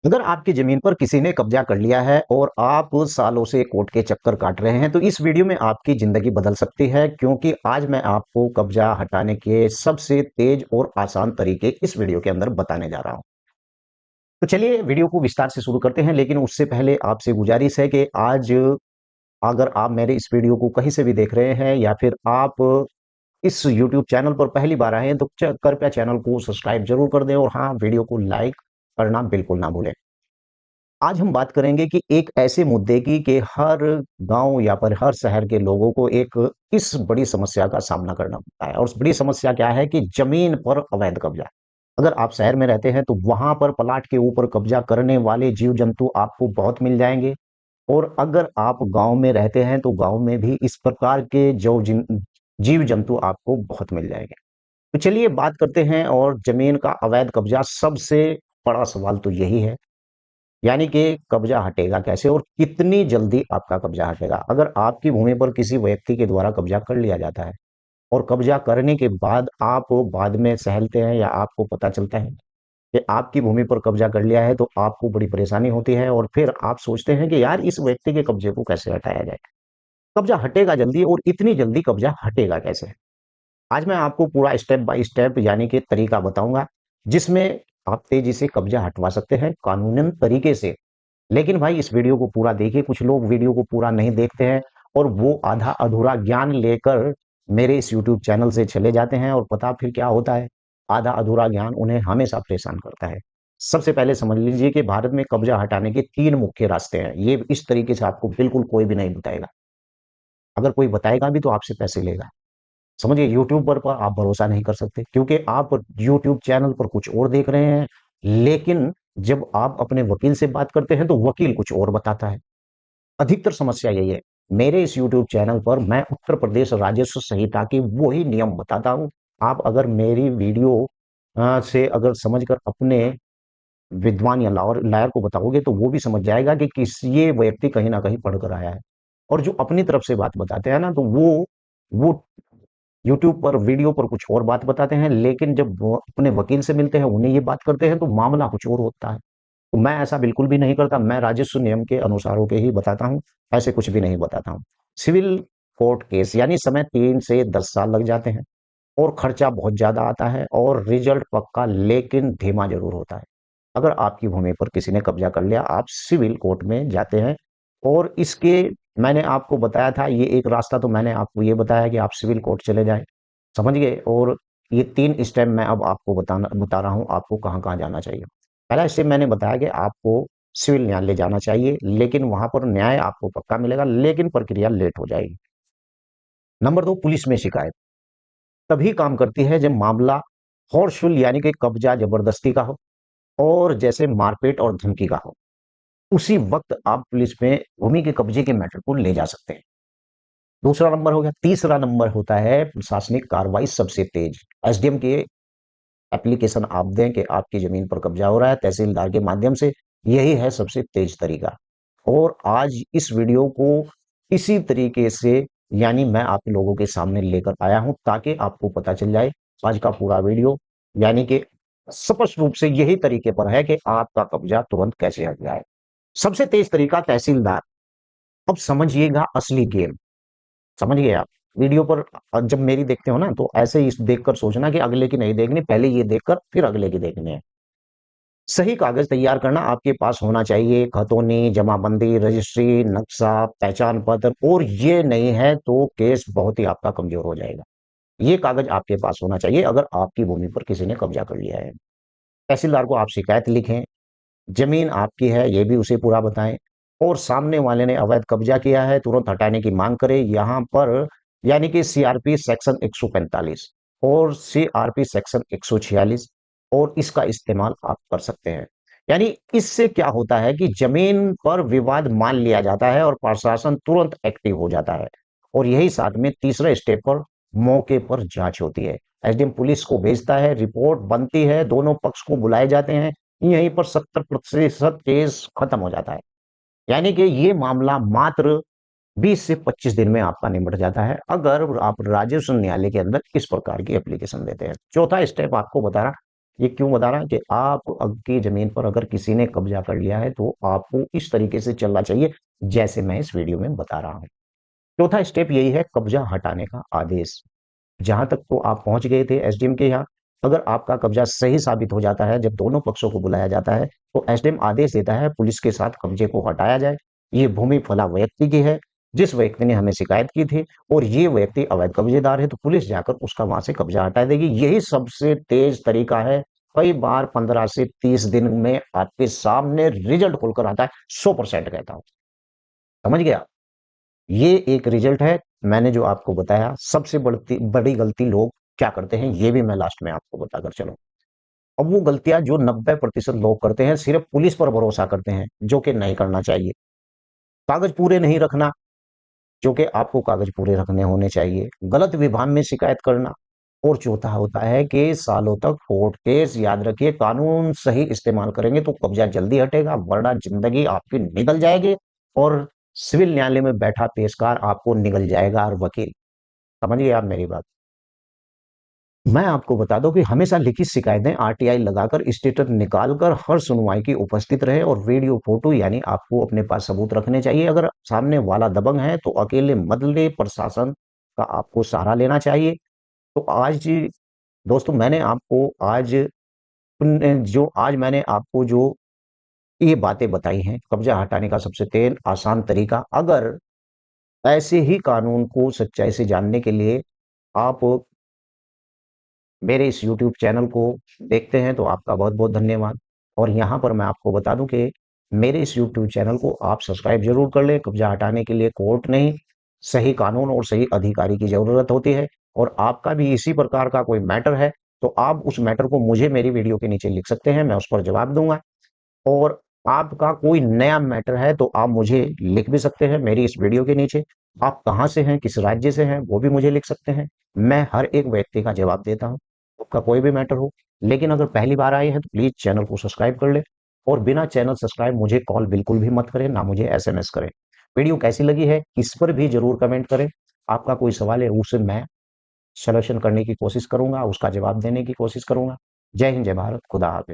अगर आपकी जमीन पर किसी ने कब्जा कर लिया है और आप सालों से कोर्ट के चक्कर काट रहे हैं तो इस वीडियो में आपकी जिंदगी बदल सकती है, क्योंकि आज मैं आपको कब्जा हटाने के सबसे तेज और आसान तरीके इस वीडियो के अंदर बताने जा रहा हूं। तो चलिए वीडियो को विस्तार से शुरू करते हैं, लेकिन उससे पहले आपसे गुजारिश है कि आज अगर आप मेरे इस वीडियो को कहीं से भी देख रहे हैं या फिर आप इस YouTube चैनल पर पहली बार आए हैं तो कृपया चैनल को सब्सक्राइब जरूर कर दें और हाँ, वीडियो को लाइक करना बिल्कुल ना भूलें। आज हम बात करेंगे कि एक ऐसे मुद्दे की कि हर गांव या पर हर शहर के लोगों को एक इस बड़ी समस्या का सामना करना पड़ता है। और उस बड़ी समस्या क्या है कि जमीन पर अवैध कब्जा। अगर आप शहर में रहते हैं तो वहां पर प्लाट के ऊपर कब्जा करने वाले जीव जंतु आपको बहुत मिल जाएंगे। और अगर आप गांव में रहते हैं तो गांव में भी इस प्रकार के जो जीव जंतु आपको बहुत मिल जाएंगे। तो चलिए बात करते हैं। और जमीन का अवैध कब्जा, सबसे बड़ा सवाल तो यही है, यानी कि कब्जा हटेगा कैसे और कितनी जल्दी आपका कब्जा हटेगा। अगर आपकी भूमि पर किसी व्यक्ति के द्वारा कब्जा कर लिया जाता है और कब्जा करने के बाद आप बाद में सहलते हैं या आपको पता चलता है कि आपकी भूमि पर कब्जा कर लिया है, तो आपको बड़ी परेशानी होती है और फिर आप सोचते हैं कि यार इस व्यक्ति के कब्जे को कैसे हटाया जाए। कब्जा हटेगा जल्दी, और इतनी जल्दी कब्जा हटेगा कैसे, आज मैं आपको पूरा स्टेप बाय स्टेप यानी कि तरीका बताऊंगा, जिसमें आप तेजी से कब्जा हटवा सकते हैं कानूनन तरीके से। लेकिन भाई इस वीडियो को पूरा देखिए। कुछ लोग वीडियो को पूरा नहीं देखते हैं और वो आधा अधूरा ज्ञान लेकर मेरे इस YouTube चैनल से चले जाते हैं, और पता फिर क्या होता है, आधा अधूरा ज्ञान उन्हें हमेशा परेशान करता है। सबसे पहले समझ लीजिए कि भारत में कब्जा हटाने के 3 मुख्य रास्ते हैं। ये इस तरीके से आपको बिल्कुल कोई भी नहीं बताएगा। अगर कोई बताएगा भी तो आपसे पैसे लेगा। समझिए, यूट्यूब पर आप भरोसा नहीं कर सकते, क्योंकि आप यूट्यूब चैनल पर कुछ और देख रहे हैं, लेकिन जब आप अपने वकील से बात करते हैं तो वकील कुछ और बताता है। अधिकतर समस्या यही है। मेरे इस यूट्यूब चैनल पर मैं उत्तर प्रदेश राजस्व संहिता के वही नियम बताता हूं। आप अगर मेरी वीडियो से अगर समझकर अपने विद्वान या लायर को बताओगे तो वो भी समझ जाएगा कि ये व्यक्ति कहीं ना कहीं पढ़कर आया है। और जो अपनी तरफ से बात बताते हैं ना, तो वो यूट्यूब पर वीडियो पर कुछ और बात बताते हैं, लेकिन जब वो अपने वकील से मिलते हैं, उन्हें ये बात करते हैं, तो मामला कुछ और होता है। तो मैं ऐसा बिल्कुल भी नहीं करता। मैं राजस्व नियम के अनुसारों के ही बताता हूँ, ऐसे कुछ भी नहीं बताता हूँ। सिविल कोर्ट केस यानी समय 3 से 10 साल लग जाते हैं और खर्चा बहुत ज्यादा आता है और रिजल्ट पक्का लेकिन धीमा जरूर होता है। अगर आपकी भूमि पर किसी ने कब्जा कर लिया, आप सिविल कोर्ट में जाते हैं। और इसके मैंने आपको बताया था ये एक रास्ता, तो मैंने आपको ये बताया कि आप सिविल कोर्ट चले जाएं। समझ गए। और ये 3 स्टेप मैं अब आपको बता रहा हूँ आपको कहाँ कहाँ जाना चाहिए। पहला स्टेप मैंने बताया कि आपको सिविल न्यायालय जाना चाहिए, लेकिन वहां पर न्याय आपको पक्का मिलेगा, लेकिन प्रक्रिया लेट हो जाएगी। नंबर 2, पुलिस में शिकायत तभी काम करती है जब मामला फोर्सफुल यानी कि कब्जा जबरदस्ती का हो और जैसे मारपीट और धमकी का हो। उसी वक्त आप पुलिस में भूमि के कब्जे के मैटर को ले जा सकते हैं। दूसरा नंबर हो गया। तीसरा नंबर होता है प्रशासनिक कार्रवाई सबसे तेज। एसडीएम के एप्लीकेशन आप दें कि आपकी जमीन पर कब्जा हो रहा है, तहसीलदार के माध्यम से। यही है सबसे तेज तरीका। और आज इस वीडियो को इसी तरीके से यानी मैं आप लोगों के सामने लेकर आया हूं, ताकि आपको पता चल जाए। आज का पूरा वीडियो यानी कि स्पष्ट रूप से यही तरीके पर है कि आपका कब्जा तुरंत कैसे हट जाए। सबसे तेज तरीका तहसीलदार। अब समझिएगा असली गेम। समझ गए आप। वीडियो पर जब मेरी देखते हो ना, तो ऐसे ही देखकर सोचना कि अगले की नहीं देखनी, पहले ये देखकर फिर अगले की देखनी है। सही कागज तैयार करना आपके पास होना चाहिए। खतौनी, जमाबंदी, रजिस्ट्री, नक्शा, पहचान पत्र। और ये नहीं है तो केस बहुत ही आपका कमजोर हो जाएगा। ये कागज आपके पास होना चाहिए अगर आपकी भूमि पर किसी ने कब्जा कर लिया है। तहसीलदार को आप शिकायत लिखें, जमीन आपकी है ये भी उसे पूरा बताएं, और सामने वाले ने अवैध कब्जा किया है तुरंत हटाने की मांग करें। यहां पर यानी कि सीआरपी सेक्शन 145 और सीआरपी सेक्शन 146, और इसका इस्तेमाल आप कर सकते हैं। यानी इससे क्या होता है कि जमीन पर विवाद मान लिया जाता है और प्रशासन तुरंत एक्टिव हो जाता है। और यही साथ में तीसरे स्टेप पर मौके पर जांच होती है। एसडीएम पुलिस को भेजता है, रिपोर्ट बनती है, दोनों पक्ष को बुलाए जाते हैं, यहीं पर 70% केस खत्म हो जाता है। यानी कि ये मामला मात्र 20 से 25 दिन में आपका निपट जाता है, अगर आप राजस्व न्यायालय के अंदर इस प्रकार की एप्लीकेशन देते हैं। चौथा स्टेप आपको बता रहा, ये क्यों बता रहा हूं कि आप की जमीन पर अगर किसी ने कब्जा कर लिया है तो आपको इस तरीके से चलना चाहिए जैसे मैं इस वीडियो में बता रहा हूं। चौथा स्टेप यही है, कब्जा हटाने का आदेश। जहां तक तो आप पहुंच गए थे एसडीएम के यहाँ, अगर आपका कब्जा सही साबित हो जाता है, जब दोनों पक्षों को बुलाया जाता है तो एसडीएम आदेश देता है पुलिस के साथ कब्जे को हटाया जाए। ये भूमि फला व्यक्ति की है, जिस व्यक्ति ने हमें शिकायत की थी, और ये व्यक्ति अवैध कब्जेदार है, तो पुलिस जाकर उसका वहां से कब्जा हटा देगी। यही सबसे तेज तरीका है। कई बार 15 से 30 दिन में आपके सामने रिजल्ट खुलकर आता है, 100% कहता हूं। समझ गया? ये एक रिजल्ट है। मैंने जो आपको बताया, सबसे बड़ी गलती लोग क्या करते हैं, ये भी मैं लास्ट में आपको बताकर चलूं। अब वो गलतियां जो 90% लोग करते हैं, सिर्फ पुलिस पर भरोसा करते हैं, जो कि नहीं करना चाहिए। कागज पूरे नहीं रखना, जो कि आपको कागज पूरे रखने होने चाहिए। गलत विभाग में शिकायत करना। और चौथा होता है कि सालों तक कोर्ट केस। याद रखिए, कानून सही इस्तेमाल करेंगे तो कब्जा जल्दी हटेगा, वरना जिंदगी आपकी निकल जाएगी। और सिविल न्यायालय में बैठा पेशकार आपको निगल जाएगा, और वकील। समझिए आप मेरी बात। मैं आपको बता दूं कि हमेशा लिखित शिकायतें आरटीआई लगाकर, स्टेटस निकालकर हर सुनवाई की उपस्थित रहे, और वीडियो फोटो यानी आपको अपने पास सबूत रखने चाहिए। अगर सामने वाला दबंग है तो अकेले मत ले, प्रशासन का आपको सहारा लेना चाहिए। तो आज दोस्तों, मैंने आपको आज जो आज मैंने आपको जो ये बातें बताई हैं, कब्जा हटाने का सबसे तेज आसान तरीका, अगर ऐसे ही कानून को सच्चाई से जानने के लिए आप मेरे इस यूट्यूब चैनल को देखते हैं तो आपका बहुत-बहुत धन्यवाद। और यहाँ पर मैं आपको बता दूं कि मेरे इस यूट्यूब चैनल को आप सब्सक्राइब जरूर कर लें। कब्जा हटाने के लिए कोर्ट नहीं, सही कानून और सही अधिकारी की ज़रूरत होती है। और आपका भी इसी प्रकार का कोई मैटर है, तो आप उस मैटर को मुझे मेरी वीडियो के नीचे लिख सकते हैं, मैं उस पर जवाब दूँगा। और आपका कोई नया मैटर है तो आप मुझे लिख भी सकते हैं मेरी इस वीडियो के नीचे। आप कहाँ से हैं, किस राज्य से हैं, वो भी मुझे लिख सकते हैं। मैं हर एक व्यक्ति का जवाब देता हूँ, आपका कोई भी मैटर हो। लेकिन अगर पहली बार आए हैं तो प्लीज़ चैनल को सब्सक्राइब कर लें। और बिना चैनल सब्सक्राइब मुझे कॉल बिल्कुल भी मत करें, ना मुझे एसएमएस करें। वीडियो कैसी लगी है, इस पर भी ज़रूर कमेंट करें। आपका कोई सवाल है, उसे मैं सॉल्यूशन करने की कोशिश करूँगा, उसका जवाब देने की कोशिश करूँगा। जय हिंद, जय भारत, खुदा हाफ़िज़।